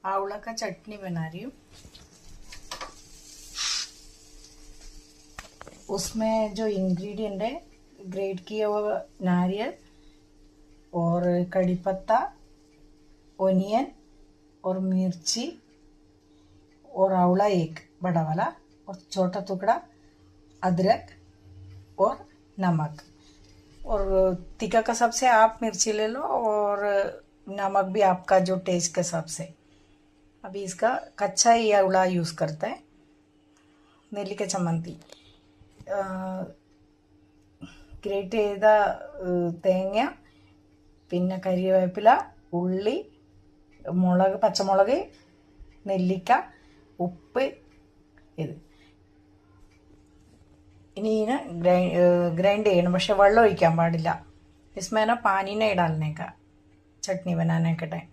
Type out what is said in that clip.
आंवला का चटनी बना रही हूँ। उसमें जो इंग्रेडिएंट है, ग्रेट किया हुआ नारियल और कड़ी पत्ता, ओनियन और मिर्ची और आंवला एक बड़ा वाला और छोटा टुकड़ा अदरक और नमक। और तीखा का हिसाब से आप मिर्ची ले लो और नमक भी आपका जो टेस्ट के हिसाब से। अभी इसका कच्चा ही आंवला यूज़ करते हैं। നെല്ലിക്ക ചമ്മന്തി, ഗ്രേറ്റ് ചെയ്ത തേങ്ങ, പിന്നെ കരിവേപ്പില, ഉള്ളി, മുളക്, പച്ചമുളക്, നെല്ലിക്ക, ഉപ്പ്, ഇത് ഇനി ഇതിനെ ग्राइंड ചെയ്യണം. പക്ഷെ വെള്ളം ഒഴിക്കാൻ പാടില്ല. इसमें ना पानी नहीं डालने का चटनी बनाने के टाइम।